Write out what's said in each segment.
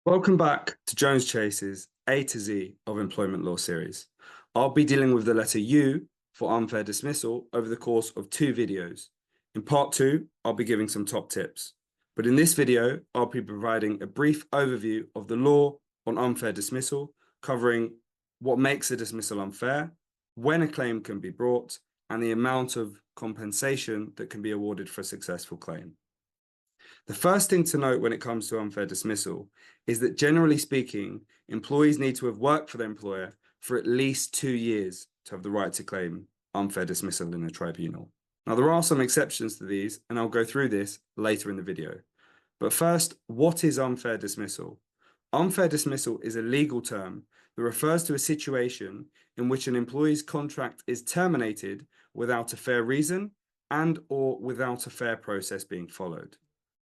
Welcome back to Jones Chase's A to Z of Employment Law series. I'll be dealing with the letter U for unfair dismissal over the course of 2 videos. In part 2, I'll be giving some top tips. But in this video, I'll be providing a brief overview of the law on unfair dismissal, covering what makes a dismissal unfair, when a claim can be brought, and the amount of compensation that can be awarded for a successful claim. The first thing to note when it comes to unfair dismissal is that, generally speaking, employees need to have worked for their employer for at least 2 years to have the right to claim unfair dismissal in a tribunal. Now, there are some exceptions to these, and I'll go through this later in the video. But first, what is unfair dismissal? Unfair dismissal is a legal term that refers to a situation in which an employee's contract is terminated without a fair reason and/or without a fair process being followed.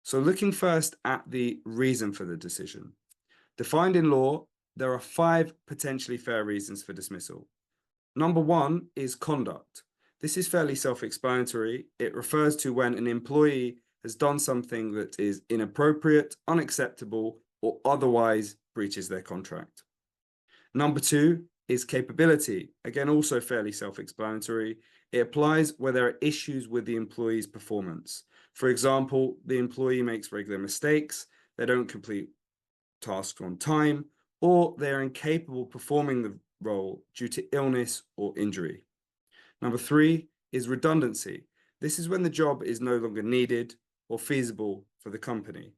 So looking first at the reason for the decision. Defined in law, there are 5 potentially fair reasons for dismissal. Number 1 is conduct. This is fairly self-explanatory. It refers to when an employee has done something that is inappropriate, unacceptable, or otherwise breaches their contract. Number 2 is capability. Again, also fairly self-explanatory. It applies where there are issues with the employee's performance. For example, the employee makes regular mistakes, they don't complete tasks on time, or they are incapable of performing the role due to illness or injury. Number 3 is redundancy. This is when the job is no longer needed or feasible for the company.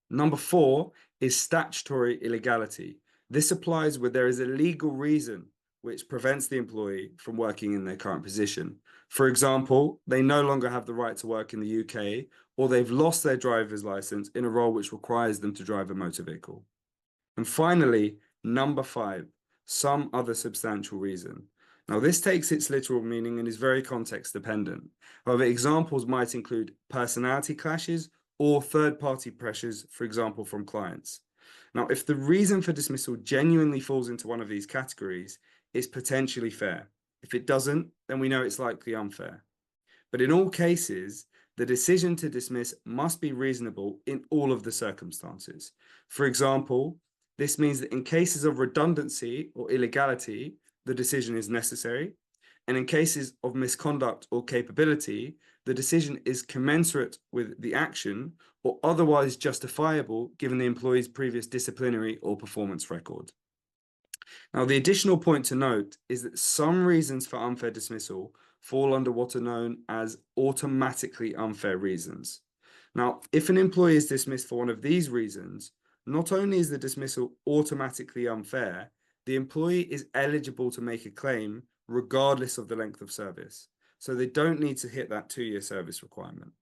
Number 4 is statutory illegality. This applies where there is a legal reason which prevents the employee from working in their current position. For example, they no longer have the right to work in the UK, or they've lost their driver's license in a role which requires them to drive a motor vehicle. And finally, number 5, some other substantial reason. Now, this takes its literal meaning and is very context dependent. However, examples might include personality clashes or third-party pressures, for example, from clients. Now, if the reason for dismissal genuinely falls into one of these categories, it's potentially fair. If it doesn't, then we know it's likely unfair. But in all cases, the decision to dismiss must be reasonable in all of the circumstances. For example, this means that in cases of redundancy or illegality, the decision is necessary. And in cases of misconduct or capability, the decision is commensurate with the action or otherwise justifiable given the employee's previous disciplinary or performance record. Now, the additional point to note is that some reasons for unfair dismissal fall under what are known as automatically unfair reasons. Now, if an employee is dismissed for one of these reasons, not only is the dismissal automatically unfair, the employee is eligible to make a claim regardless of the length of service. So they don't need to hit that 2-year service requirement.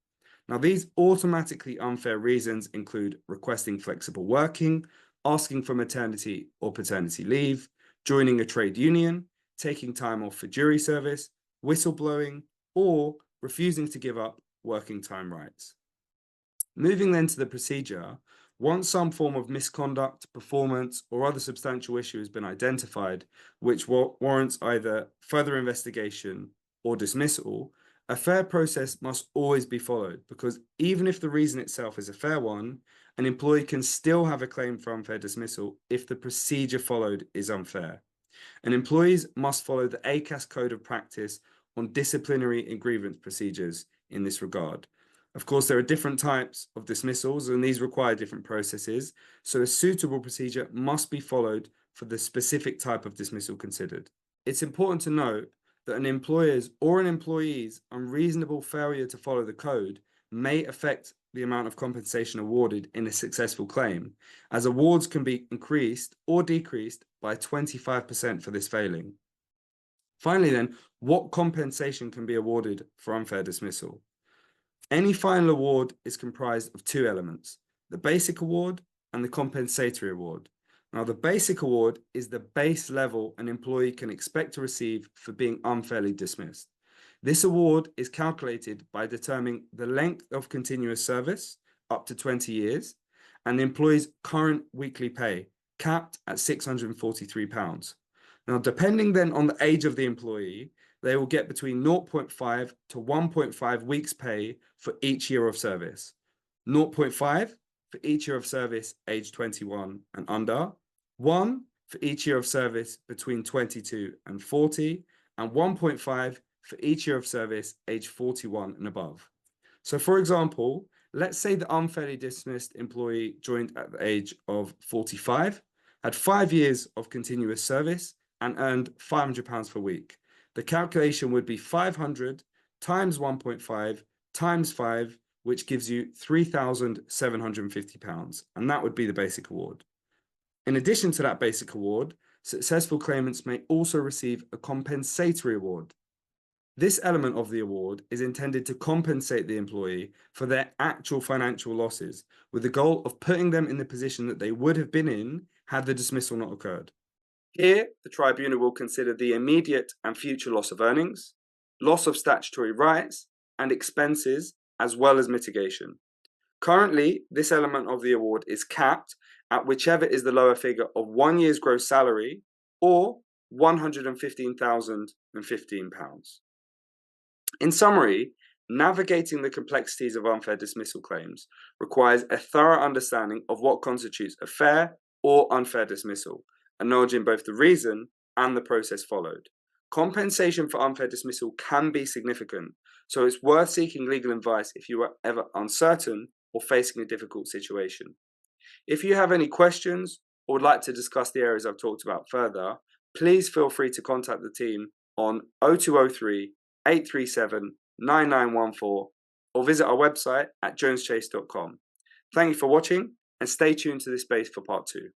Now, these automatically unfair reasons include requesting flexible working, asking for maternity or paternity leave, joining a trade union, taking time off for jury service, whistleblowing, or refusing to give up working time rights. Moving then to the procedure, once some form of misconduct, performance, or other substantial issue has been identified, which warrants either further investigation or dismissal, a fair process must always be followed, because even if the reason itself is a fair one, an employee can still have a claim for unfair dismissal if the procedure followed is unfair. And employees must follow the ACAS Code of Practice on disciplinary and grievance procedures in this regard. Of course, there are different types of dismissals, and these require different processes, so a suitable procedure must be followed for the specific type of dismissal considered. It's important to note that an employer's or an employee's unreasonable failure to follow the code may affect the amount of compensation awarded in a successful claim, as awards can be increased or decreased by 25% for this failing. Finally then, what compensation can be awarded for unfair dismissal? Any final award is comprised of 2 elements, the basic award and the compensatory award. Now, the basic award is the base level an employee can expect to receive for being unfairly dismissed. This award is calculated by determining the length of continuous service, up to 20 years, and the employee's current weekly pay, capped at £643. Now, depending then on the age of the employee, they will get between 0.5 to 1.5 weeks pay for each year of service. 0.5 for each year of service age 21 and under, 1 for each year of service between 22 and 40, and 1.5 for each year of service age 41 and above. So for example, let's say the unfairly dismissed employee joined at the age of 45, had 5 years of continuous service, and earned £500 per week. The calculation would be 500 times 1.5 times 5, which gives you £3,750, and that would be the basic award. In addition to that basic award, successful claimants may also receive a compensatory award. This element of the award is intended to compensate the employee for their actual financial losses, with the goal of putting them in the position that they would have been in had the dismissal not occurred. Here, the tribunal will consider the immediate and future loss of earnings, loss of statutory rights, and expenses, as well as mitigation. Currently, this element of the award is capped at whichever is the lower figure of 1 year's gross salary or £115,015. In summary, navigating the complexities of unfair dismissal claims requires a thorough understanding of what constitutes a fair or unfair dismissal, acknowledging both the reason and the process followed. Compensation for unfair dismissal can be significant, so it's worth seeking legal advice if you are ever uncertain or facing a difficult situation. If you have any questions or would like to discuss the areas I've talked about further, please feel free to contact the team on 0203 837 9914 or visit our website at joneschase.com. Thank you for watching and stay tuned to this space for part 2.